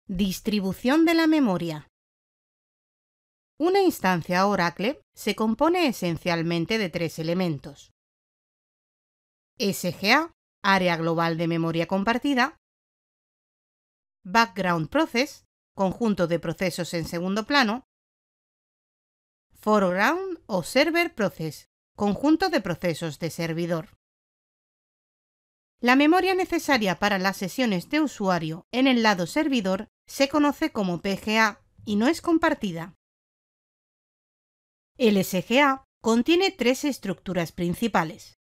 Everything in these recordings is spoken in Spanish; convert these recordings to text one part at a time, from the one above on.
Distribución de la memoria. Una instancia Oracle se compone esencialmente de tres elementos: SGA, área global de memoria compartida; Background Process, conjunto de procesos en segundo plano; Foreground o Server Process, conjunto de procesos de servidor. La memoria necesaria para las sesiones de usuario en el lado servidor se conoce como PGA y no es compartida. El SGA contiene tres estructuras principales: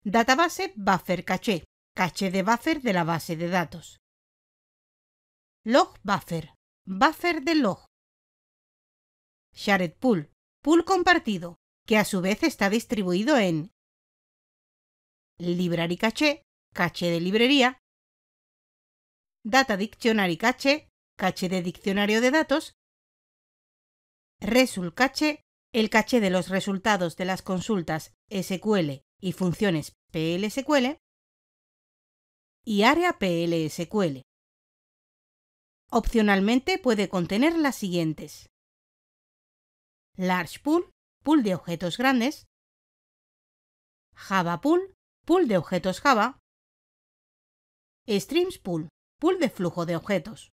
Database Buffer Cache, caché de buffer de la base de datos; Log Buffer, buffer del log; Shared Pool, pool compartido, que a su vez está distribuido en Library Cache, caché de librería; Data Dictionary Cache, caché de diccionario de datos; Result Cache, el caché de los resultados de las consultas SQL y funciones PL/SQL; y Área PL/SQL. Opcionalmente puede contener las siguientes: Large Pool, pool de objetos grandes; Java Pool, pool de objetos Java; Streams Pool, pool de flujo de objetos.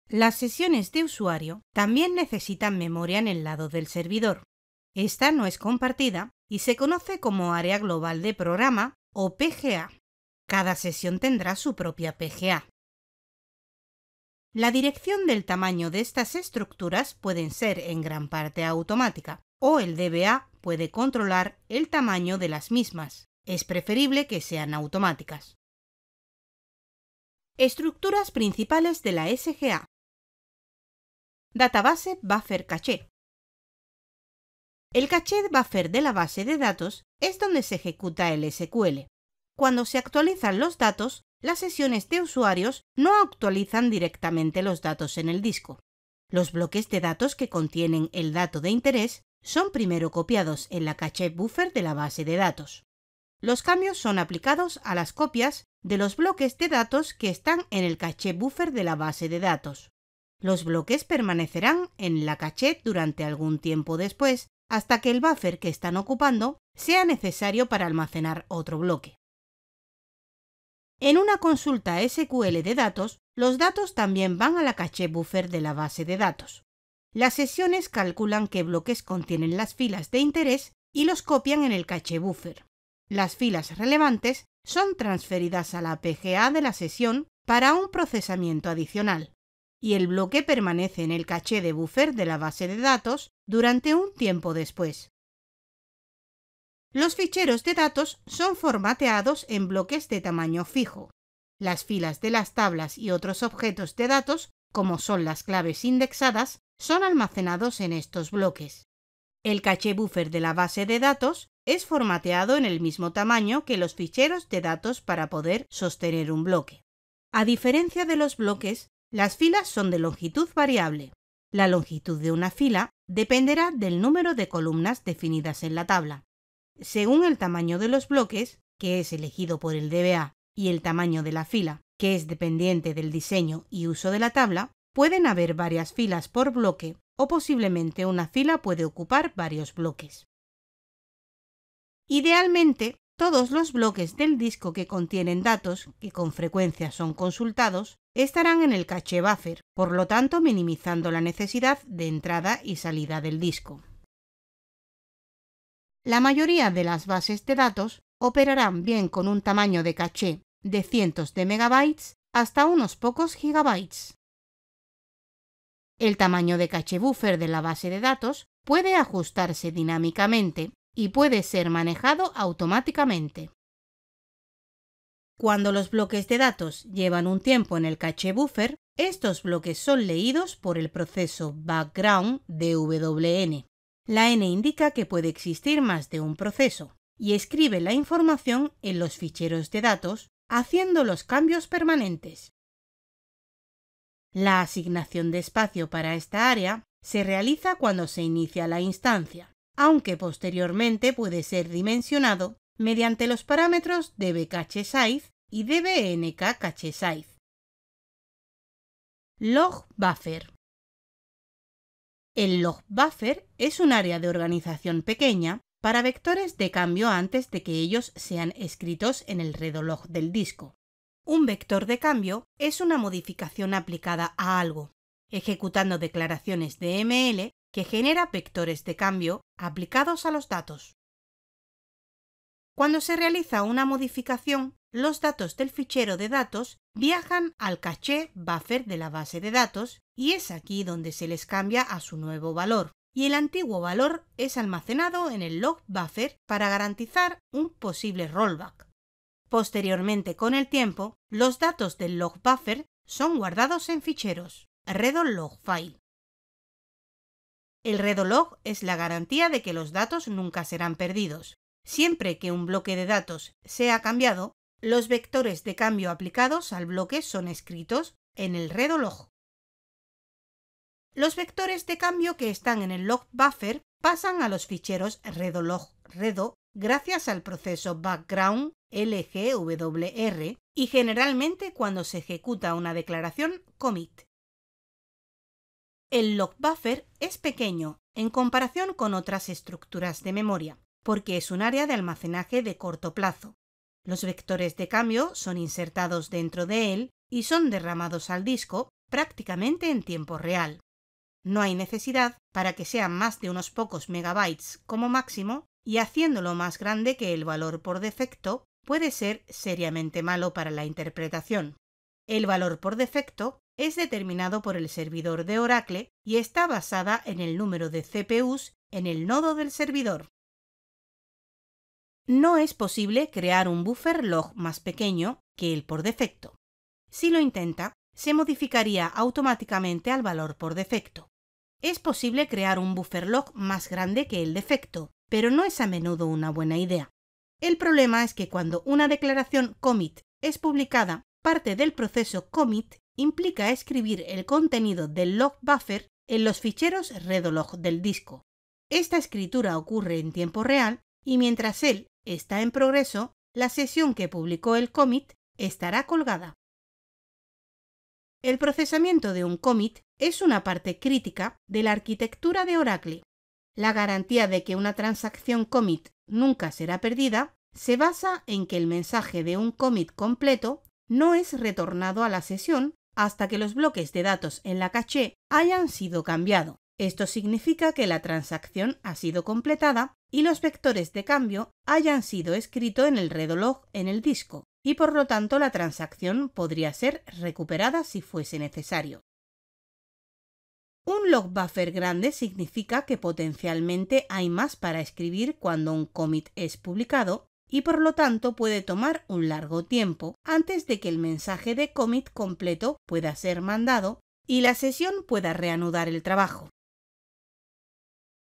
Las sesiones de usuario también necesitan memoria en el lado del servidor. Esta no es compartida y se conoce como área global de programa o PGA. Cada sesión tendrá su propia PGA. La dirección del tamaño de estas estructuras pueden ser en gran parte automática, o el DBA puede controlar el tamaño de las mismas. Es preferible que sean automáticas. Estructuras principales de la SGA. Database Buffer Cache. El caché buffer de la base de datos es donde se ejecuta el SQL. Cuando se actualizan los datos, las sesiones de usuarios no actualizan directamente los datos en el disco. Los bloques de datos que contienen el dato de interés son primero copiados en la caché buffer de la base de datos. Los cambios son aplicados a las copias de los bloques de datos que están en el caché buffer de la base de datos. Los bloques permanecerán en la caché durante algún tiempo después, hasta que el buffer que están ocupando sea necesario para almacenar otro bloque. En una consulta SQL de datos, los datos también van a la caché buffer de la base de datos. Las sesiones calculan qué bloques contienen las filas de interés y los copian en el caché buffer. Las filas relevantes son transferidas a la PGA de la sesión para un procesamiento adicional, y el bloque permanece en el caché de buffer de la base de datos durante un tiempo después. Los ficheros de datos son formateados en bloques de tamaño fijo. Las filas de las tablas y otros objetos de datos, como son las claves indexadas, son almacenados en estos bloques. El caché buffer de la base de datos es formateado en el mismo tamaño que los ficheros de datos para poder sostener un bloque. A diferencia de los bloques, las filas son de longitud variable. La longitud de una fila dependerá del número de columnas definidas en la tabla. Según el tamaño de los bloques, que es elegido por el DBA, y el tamaño de la fila, que es dependiente del diseño y uso de la tabla, pueden haber varias filas por bloque o posiblemente una fila puede ocupar varios bloques. Idealmente, todos los bloques del disco que contienen datos, que con frecuencia son consultados, estarán en el caché buffer, por lo tanto minimizando la necesidad de entrada y salida del disco. La mayoría de las bases de datos operarán bien con un tamaño de caché de cientos de megabytes hasta unos pocos gigabytes. El tamaño de caché buffer de la base de datos puede ajustarse dinámicamente y puede ser manejado automáticamente. Cuando los bloques de datos llevan un tiempo en el caché buffer, estos bloques son leídos por el proceso background DWN. La N indica que puede existir más de un proceso y escribe la información en los ficheros de datos, haciendo los cambios permanentes. La asignación de espacio para esta área se realiza cuando se inicia la instancia, aunque posteriormente puede ser dimensionado mediante los parámetros dbCacheSize y dbNkCacheSize. Log buffer. El log buffer es un área de organización pequeña para vectores de cambio antes de que ellos sean escritos en el redolog del disco. Un vector de cambio es una modificación aplicada a algo, ejecutando declaraciones de ML que genera vectores de cambio aplicados a los datos. Cuando se realiza una modificación, los datos del fichero de datos viajan al caché buffer de la base de datos y es aquí donde se les cambia a su nuevo valor, y el antiguo valor es almacenado en el log buffer para garantizar un posible rollback. Posteriormente, con el tiempo, los datos del log buffer son guardados en ficheros redolog file. El redolog es la garantía de que los datos nunca serán perdidos. Siempre que un bloque de datos sea cambiado, los vectores de cambio aplicados al bloque son escritos en el redolog. Los vectores de cambio que están en el log buffer pasan a los ficheros redolog redo gracias al proceso background LGWR y generalmente cuando se ejecuta una declaración commit. El log buffer es pequeño en comparación con otras estructuras de memoria, porque es un área de almacenaje de corto plazo. Los vectores de cambio son insertados dentro de él y son derramados al disco prácticamente en tiempo real. No hay necesidad para que sean más de unos pocos megabytes como máximo, y haciéndolo más grande que el valor por defecto puede ser seriamente malo para la interpretación. El valor por defecto es determinado por el servidor de Oracle y está basada en el número de CPUs en el nodo del servidor. No es posible crear un buffer log más pequeño que el por defecto. Si lo intenta, se modificaría automáticamente al valor por defecto. Es posible crear un buffer log más grande que el defecto, pero no es a menudo una buena idea. El problema es que cuando una declaración commit es publicada, parte del proceso commit implica escribir el contenido del log buffer en los ficheros redolog del disco. Esta escritura ocurre en tiempo real y mientras él está en progreso, la sesión que publicó el commit estará colgada. El procesamiento de un commit es una parte crítica de la arquitectura de Oracle. La garantía de que una transacción commit nunca será perdida se basa en que el mensaje de un commit completo no es retornado a la sesión hasta que los bloques de datos en la caché hayan sido cambiados. Esto significa que la transacción ha sido completada y los vectores de cambio hayan sido escritos en el redolog en el disco, y por lo tanto la transacción podría ser recuperada si fuese necesario. Un log buffer grande significa que potencialmente hay más para escribir cuando un commit es publicado y por lo tanto puede tomar un largo tiempo antes de que el mensaje de commit completo pueda ser mandado y la sesión pueda reanudar el trabajo.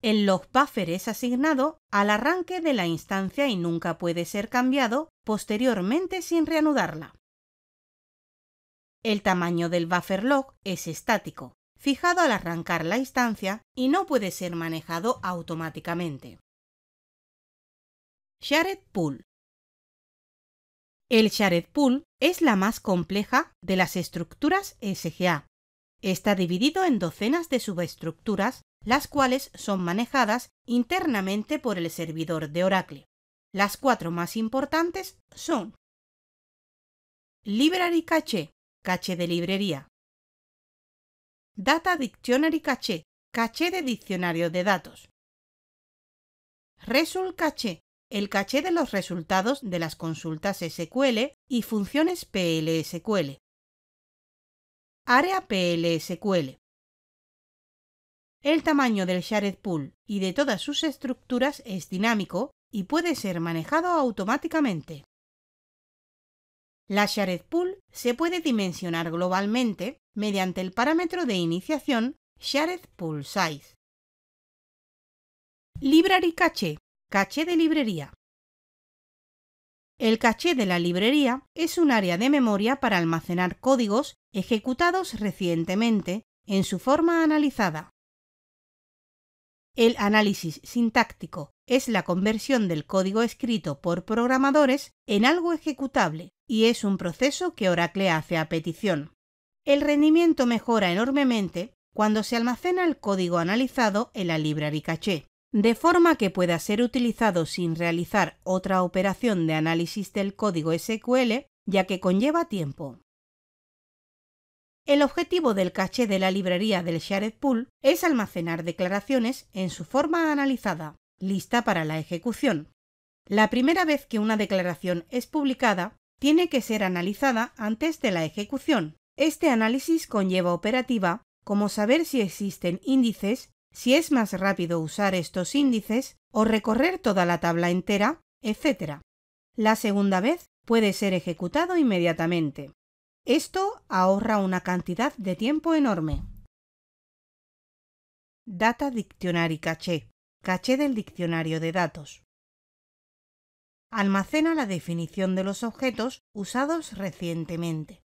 El log buffer es asignado al arranque de la instancia y nunca puede ser cambiado posteriormente sin reanudarla. El tamaño del buffer log es estático, fijado al arrancar la instancia y no puede ser manejado automáticamente. Shared Pool. El Shared Pool es la más compleja de las estructuras SGA. Está dividido en docenas de subestructuras, las cuales son manejadas internamente por el servidor de Oracle. Las 4 más importantes son Library Cache, caché de librería; Data Dictionary Cache, caché de diccionario de datos; Result Cache, el caché de los resultados de las consultas SQL y funciones PLSQL; Área PLSQL. El tamaño del Shared Pool y de todas sus estructuras es dinámico y puede ser manejado automáticamente. La Shared Pool se puede dimensionar globalmente mediante el parámetro de iniciación Shared Pool Size. Library Cache, caché de librería. El caché de la librería es un área de memoria para almacenar códigos ejecutados recientemente en su forma analizada. El análisis sintáctico es la conversión del código escrito por programadores en algo ejecutable y es un proceso que Oracle hace a petición. El rendimiento mejora enormemente cuando se almacena el código analizado en la library caché, de forma que pueda ser utilizado sin realizar otra operación de análisis del código SQL, ya que conlleva tiempo. El objetivo del caché de la librería del Shared Pool es almacenar declaraciones en su forma analizada, lista para la ejecución. La primera vez que una declaración es publicada, tiene que ser analizada antes de la ejecución. Este análisis conlleva operativa como saber si existen índices, si es más rápido usar estos índices o recorrer toda la tabla entera, etc. La segunda vez puede ser ejecutado inmediatamente. Esto ahorra una cantidad de tiempo enorme. Data Dictionary Caché. Caché del diccionario de datos. Almacena la definición de los objetos usados recientemente.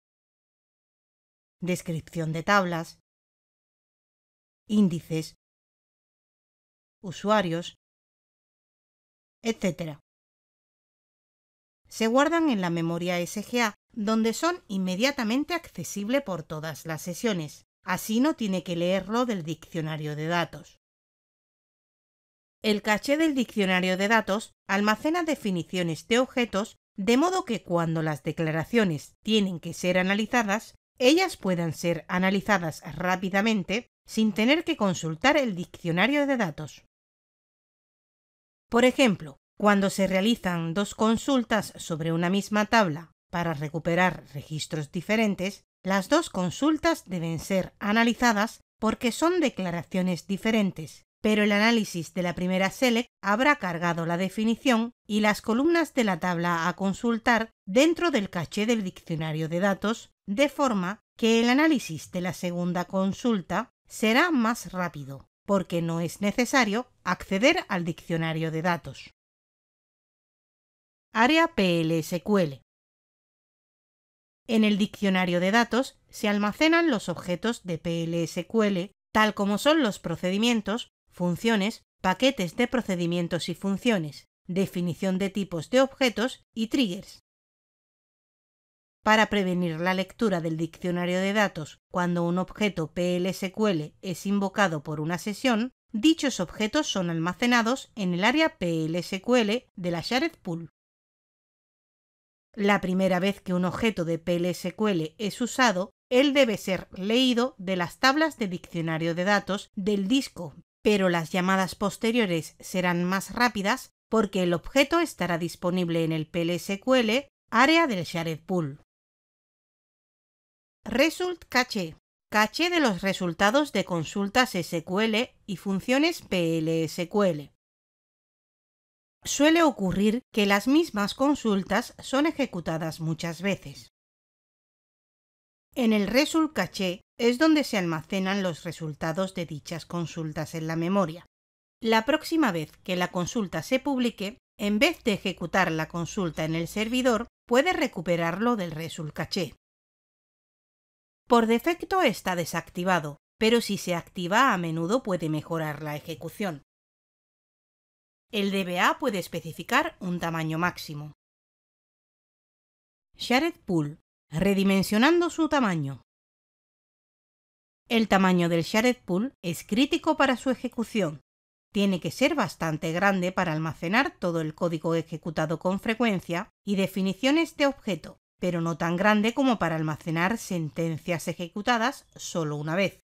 Descripción de tablas, índices, usuarios, etc. Se guardan en la memoria SGA, donde son inmediatamente accesibles por todas las sesiones. Así no tiene que leerlo del diccionario de datos. El caché del diccionario de datos almacena definiciones de objetos de modo que cuando las declaraciones tienen que ser analizadas, ellas puedan ser analizadas rápidamente sin tener que consultar el diccionario de datos. Por ejemplo, cuando se realizan dos consultas sobre una misma tabla para recuperar registros diferentes, las dos consultas deben ser analizadas porque son declaraciones diferentes, pero el análisis de la primera select habrá cargado la definición y las columnas de la tabla a consultar dentro del caché del diccionario de datos, de forma que el análisis de la segunda consulta será más rápido, porque no es necesario acceder al diccionario de datos. Área PL/SQL. En el diccionario de datos se almacenan los objetos de PL/SQL, tal como son los procedimientos, funciones, paquetes de procedimientos y funciones, definición de tipos de objetos y triggers. Para prevenir la lectura del diccionario de datos cuando un objeto PL/SQL es invocado por una sesión, dichos objetos son almacenados en el área PL/SQL de la Shared Pool. La primera vez que un objeto de PL/SQL es usado, él debe ser leído de las tablas de diccionario de datos del disco, pero las llamadas posteriores serán más rápidas porque el objeto estará disponible en el PL/SQL área del Shared Pool. Result Caché. Caché de los resultados de consultas SQL y funciones PL/SQL. Suele ocurrir que las mismas consultas son ejecutadas muchas veces. En el Result Caché es donde se almacenan los resultados de dichas consultas en la memoria. La próxima vez que la consulta se publique, en vez de ejecutar la consulta en el servidor, puede recuperarlo del Result Caché. Por defecto está desactivado, pero si se activa a menudo puede mejorar la ejecución. El DBA puede especificar un tamaño máximo. Shared Pool. Redimensionando su tamaño. El tamaño del Shared Pool es crítico para su ejecución. Tiene que ser bastante grande para almacenar todo el código ejecutado con frecuencia y definiciones de objeto, pero no tan grande como para almacenar sentencias ejecutadas solo una vez.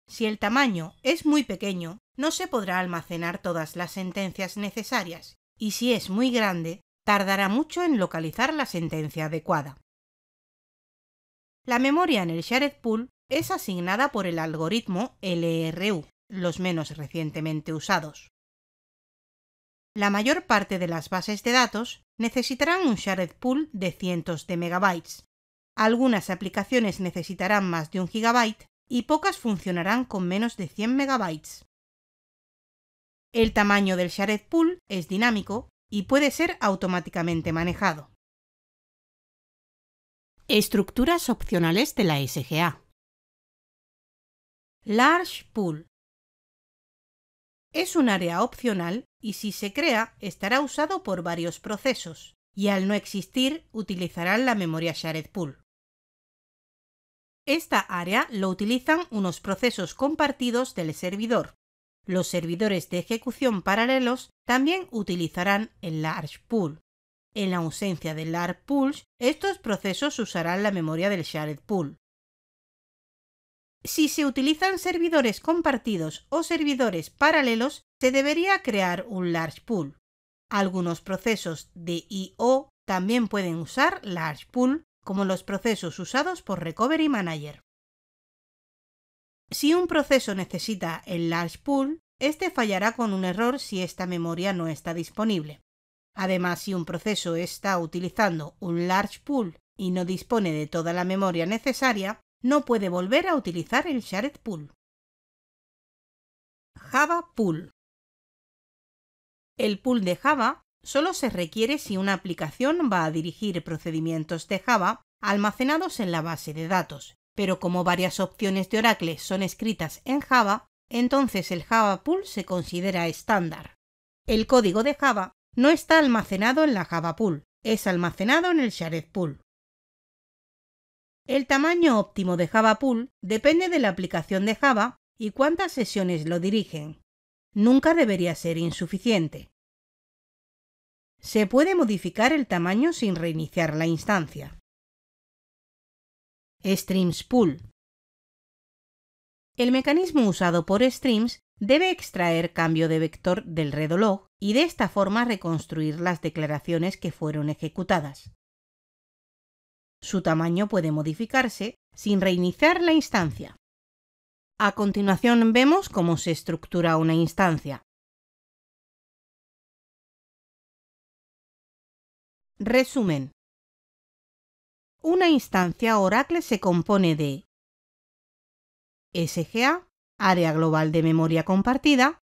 Si el tamaño es muy pequeño, no se podrá almacenar todas las sentencias necesarias, y si es muy grande, tardará mucho en localizar la sentencia adecuada. La memoria en el Shared Pool es asignada por el algoritmo LRU, los menos recientemente usados. La mayor parte de las bases de datos necesitarán un Shared Pool de cientos de megabytes. Algunas aplicaciones necesitarán más de 1 gigabyte y pocas funcionarán con menos de 100 megabytes. El tamaño del Shared Pool es dinámico y puede ser automáticamente manejado. Estructuras opcionales de la SGA. Large Pool. Es un área opcional y si se crea estará usado por varios procesos y al no existir utilizarán la memoria Shared Pool. Esta área lo utilizan unos procesos compartidos del servidor. Los servidores de ejecución paralelos también utilizarán el Large Pool. En la ausencia del Large Pool, estos procesos usarán la memoria del Shared Pool. Si se utilizan servidores compartidos o servidores paralelos, se debería crear un Large Pool. Algunos procesos de I/O también pueden usar Large Pool, como los procesos usados por Recovery Manager. Si un proceso necesita el Large Pool, este fallará con un error si esta memoria no está disponible. Además, si un proceso está utilizando un Large Pool y no dispone de toda la memoria necesaria, no puede volver a utilizar el Shared Pool. Java Pool. El pool de Java solo se requiere si una aplicación va a dirigir procedimientos de Java almacenados en la base de datos, pero como varias opciones de Oracle son escritas en Java, entonces el Java Pool se considera estándar. El código de Java no está almacenado en la Java Pool, es almacenado en el Shared Pool. El tamaño óptimo de Java Pool depende de la aplicación de Java y cuántas sesiones lo dirigen. Nunca debería ser insuficiente. Se puede modificar el tamaño sin reiniciar la instancia. Streams Pool. El mecanismo usado por Streams debe extraer cambio de vector del redo-log y de esta forma reconstruir las declaraciones que fueron ejecutadas. Su tamaño puede modificarse sin reiniciar la instancia. A continuación vemos cómo se estructura una instancia. Resumen. Una instancia Oracle se compone de SGA, área global de memoria compartida,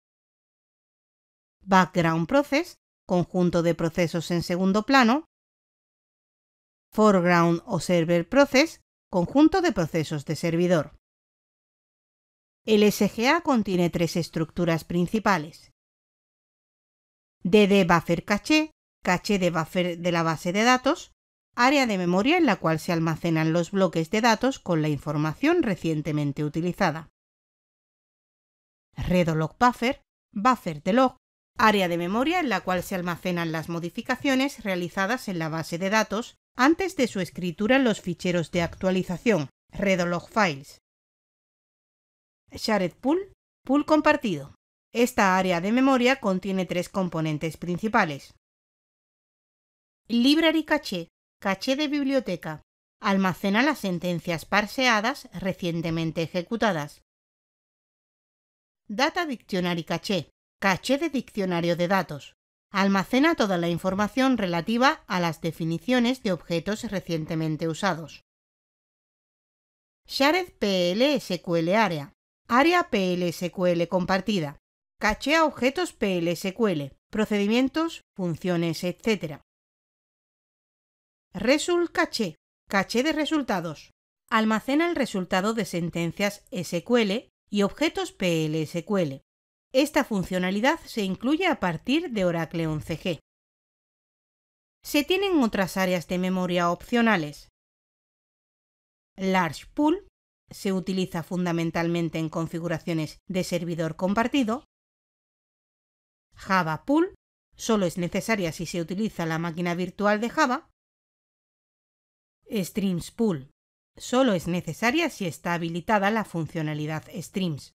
Background Process, conjunto de procesos en segundo plano, Foreground o Server Process, conjunto de procesos de servidor. El SGA contiene tres estructuras principales. DD Buffer Caché, caché de buffer de la base de datos, área de memoria en la cual se almacenan los bloques de datos con la información recientemente utilizada. Redo-log Buffer, buffer de log, área de memoria en la cual se almacenan las modificaciones realizadas en la base de datos antes de su escritura en los ficheros de actualización, redo-log files. Shared Pool, pool compartido. Esta área de memoria contiene tres componentes principales. Library Caché, caché de biblioteca. Almacena las sentencias parseadas recientemente ejecutadas. Data Dictionary Caché, caché de diccionario de datos. Almacena toda la información relativa a las definiciones de objetos recientemente usados. Shared PL-SQL Area, área PL-SQL compartida. Caché a objetos PL-SQL, procedimientos, funciones, etc. Result Caché, caché de resultados. Almacena el resultado de sentencias SQL y objetos PL-SQL. Esta funcionalidad se incluye a partir de Oracle 11G. Se tienen otras áreas de memoria opcionales. Large Pool se utiliza fundamentalmente en configuraciones de servidor compartido. Java Pool solo es necesaria si se utiliza la máquina virtual de Java. Streams Pool solo es necesaria si está habilitada la funcionalidad Streams.